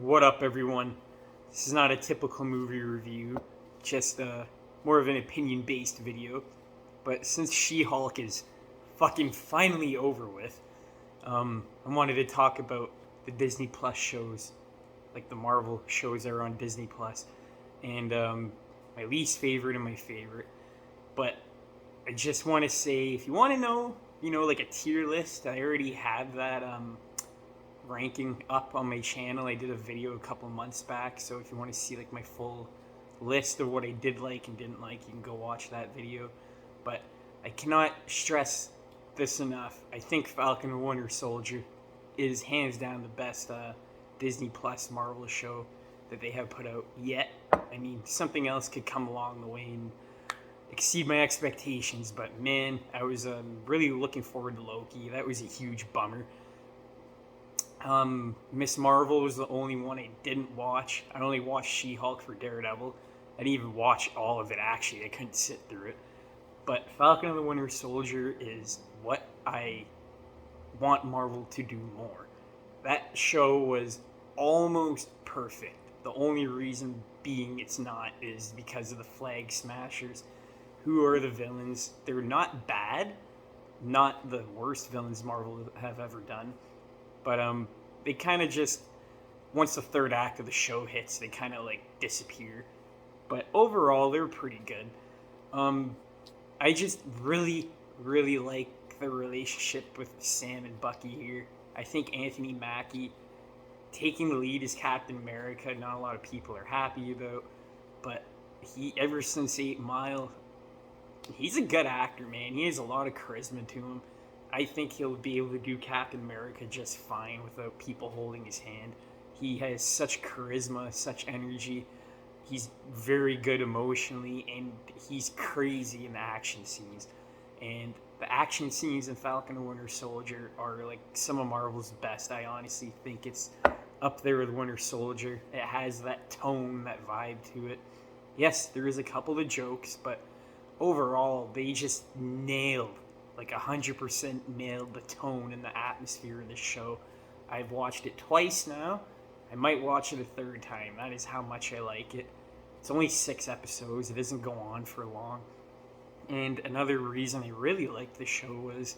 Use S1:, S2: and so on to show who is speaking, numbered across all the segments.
S1: What up, everyone? This is not a typical movie review, just more of an opinion-based video. But since She-Hulk is fucking finally over with, I wanted to talk about the Disney Plus shows, like the Marvel shows that are on Disney Plus, and my least favorite and my favorite. But I just want to say, if you want to know, like a tier list, I already have that ranking up on my channel. I did a video a couple months back, so if you want to see like my full list of what I did like and didn't like, you can go watch that video. But I cannot stress this enough. I think Falcon and Winter Soldier is hands down the best Disney Plus Marvel show that they have put out yet. I mean, something else could come along the way and exceed my expectations, but man, I was really looking forward to Loki. That was a huge bummer. Miss Marvel was the only one I didn't watch. I only watched She-Hulk for Daredevil. I didn't even watch all of it, actually. I couldn't sit through it. But Falcon and the Winter Soldier is what I want Marvel to do more. That show was almost perfect. The only reason being it's not is because of the Flag Smashers, who are the villains. They're not bad, not the worst villains Marvel have ever done. But they kind of just, once the third act of the show hits, they kind of like disappear. But overall, they're pretty good. I just really, really like the relationship with Sam and Bucky here. I think Anthony Mackie taking the lead as Captain America, not a lot of people are happy about. But he, ever since 8 Mile, he's a good actor, man. He has a lot of charisma to him. I think he'll be able to do Captain America just fine without people holding his hand. He has such charisma, such energy. He's very good emotionally, and he's crazy in the action scenes. And the action scenes in Falcon and Winter Soldier are like some of Marvel's best. I honestly think it's up there with Winter Soldier. It has that tone, that vibe to it. Yes, there is a couple of jokes, but overall, they just nailed, like 100% nailed the tone and the atmosphere of the show. I've watched it twice now. I might watch it a third time. That is how much I like it. It's only 6 episodes. It doesn't go on for long. And another reason I really liked the show was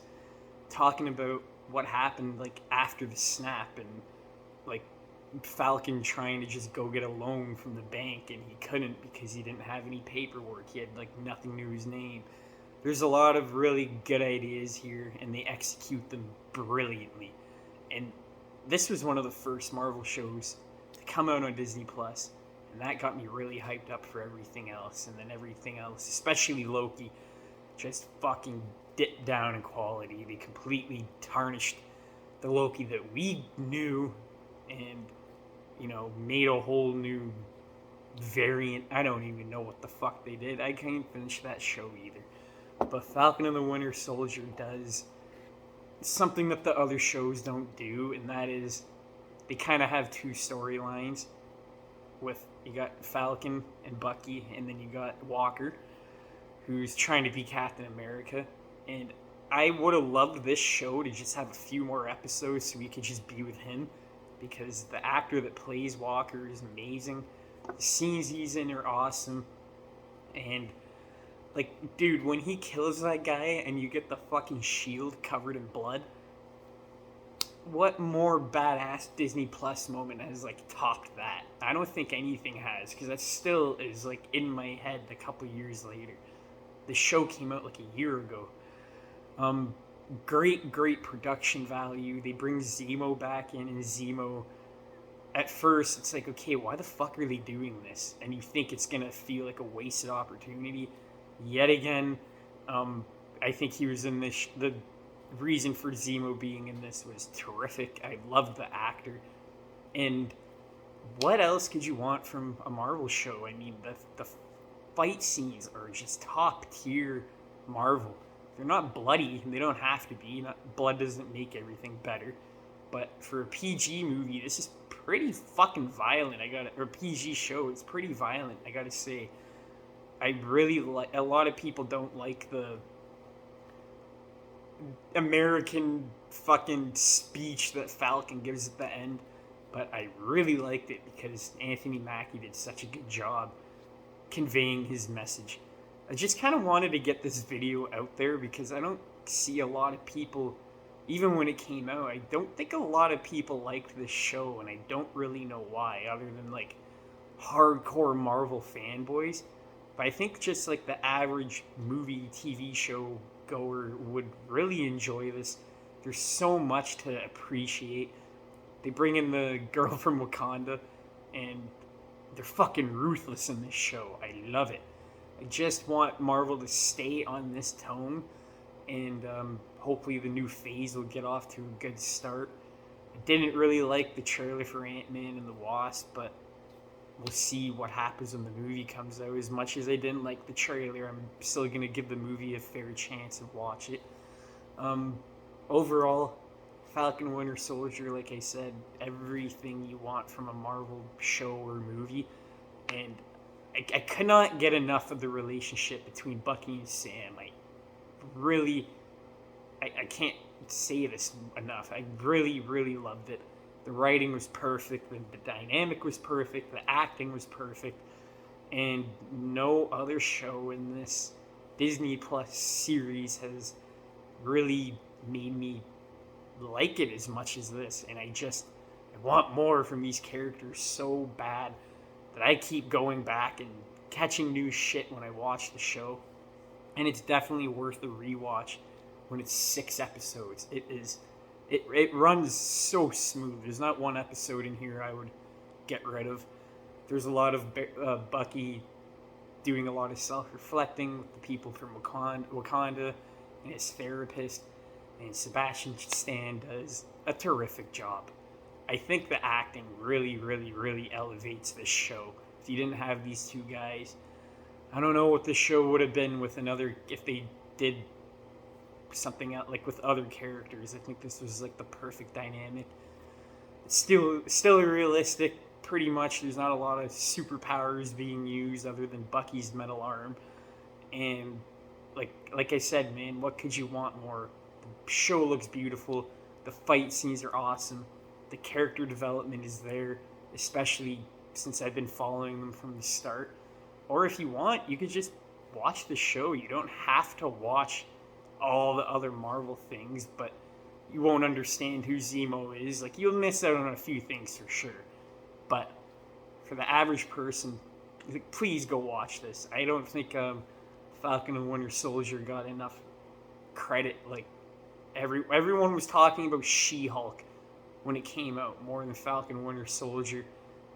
S1: talking about what happened like after the snap, and like Falcon trying to just go get a loan from the bank, and he couldn't because he didn't have any paperwork. He had like nothing to his name. There's a lot of really good ideas here, and they execute them brilliantly. And this was one of the first Marvel shows to come out on Disney Plus, and that got me really hyped up for everything else. And then everything else, especially Loki, just fucking dipped down in quality. They completely tarnished the Loki that we knew, and made a whole new variant. I don't even know what the fuck they did. I can't finish that show either. But Falcon and the Winter Soldier does something that the other shows don't do, and that is they kind of have 2 storylines. You got Falcon and Bucky, and then you got Walker, who's trying to be Captain America. And I would have loved this show to just have a few more episodes so we could just be with him, because the actor that plays Walker is amazing. The scenes he's in are awesome. And like, dude, when he kills that guy and you get the fucking shield covered in blood, what more badass Disney Plus moment has like topped that? I don't think anything has, because that still is like in my head a couple years later. The show came out like a year ago. Great production value. They bring Zemo back in, and Zemo, at first it's like, okay, why the fuck are they doing this? And you think it's gonna feel like a wasted opportunity. Yet again, I think he was in this. The reason for Zemo being in this was terrific. I loved the actor. And what else could you want from a Marvel show? I mean, the fight scenes are just top tier Marvel. They're not bloody. They don't have to be. Blood doesn't make everything better. But for a PG movie, this is pretty fucking violent. Or a PG show, it's pretty violent, I gotta say. I really like. A lot of people don't like the American fucking speech that Falcon gives at the end. but I really liked it because Anthony Mackie did such a good job conveying his message. I just kind of wanted to get this video out there because I don't see a lot of people, even when it came out, I don't think a lot of people liked this show, and I don't really know why, other than like hardcore Marvel fanboys. But I think just like the average movie, TV show goer would really enjoy this. There's so much to appreciate. They bring in the girl from Wakanda, and they're fucking ruthless in this show. I love it. I just want Marvel to stay on this tone, and hopefully the new phase will get off to a good start. I didn't really like the trailer for Ant-Man and the Wasp, but we'll see what happens when the movie comes out. As much as I didn't like the trailer, I'm still going to give the movie a fair chance and watch it. Overall, Falcon Winter Soldier, like I said, everything you want from a Marvel show or movie. And I could not get enough of the relationship between Bucky and Sam. I can't say this enough. I really, really loved it. The writing was perfect, the dynamic was perfect, the acting was perfect, and no other show in this Disney Plus series has really made me like it as much as this. And I want more from these characters so bad that I keep going back and catching new shit when I watch the show. And it's definitely worth a rewatch when it's 6 episodes. It runs so smooth. There's not one episode in here I would get rid of. There's a lot of Bucky doing a lot of self-reflecting with the people from Wakanda and his therapist. And Sebastian Stan does a terrific job. I think the acting really, really, really elevates this show. If you didn't have these two guys, I don't know what this show would have been with if they did something else, like with other characters. I think this was like the perfect dynamic. It's still realistic, pretty much. There's not a lot of superpowers being used other than Bucky's metal arm. And like I said, man, what could you want more? The show looks beautiful. The fight scenes are awesome. The character development is there, especially since I've been following them from the start. Or if you want, you could just watch the show. You don't have to watch all the other Marvel things, but you won't understand who Zemo is. Like, you'll miss out on a few things for sure. But for the average person, please go watch this. I don't think Falcon and Winter Soldier got enough credit. Like, everyone was talking about She-Hulk when it came out more than Falcon and Winter Soldier,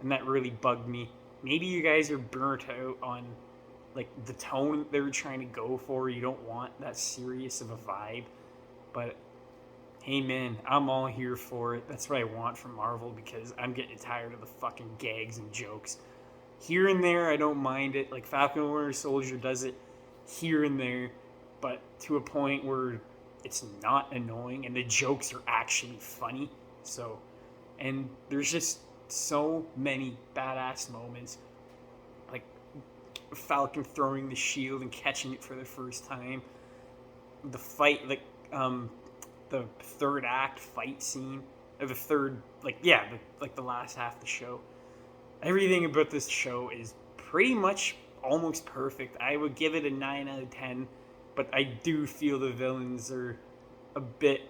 S1: and that really bugged me. Maybe you guys are burnt out on like the tone they were trying to go for. You don't want that serious of a vibe, but hey man, I'm all here for it. That's what I want from Marvel, because I'm getting tired of the fucking gags and jokes. Here and there, I don't mind it. Like Falcon and Winter Soldier does it here and there, but to a point where it's not annoying and the jokes are actually funny. So, and there's just so many badass moments, like Falcon throwing the shield and catching it for the first time. The fight, like the third act fight scene, or the third, the last half of the show. Everything about this show is pretty much almost perfect. I would give it a 9 out of 10, but I do feel the villains are a bit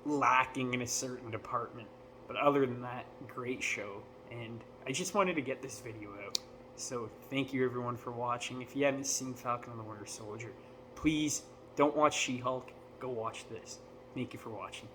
S1: lacking in a certain department. But other than that, great show. And I just wanted to get this video out. So thank you everyone for watching. If you haven't seen Falcon and the Winter Soldier, please don't watch She-Hulk. Go watch this. Thank you for watching.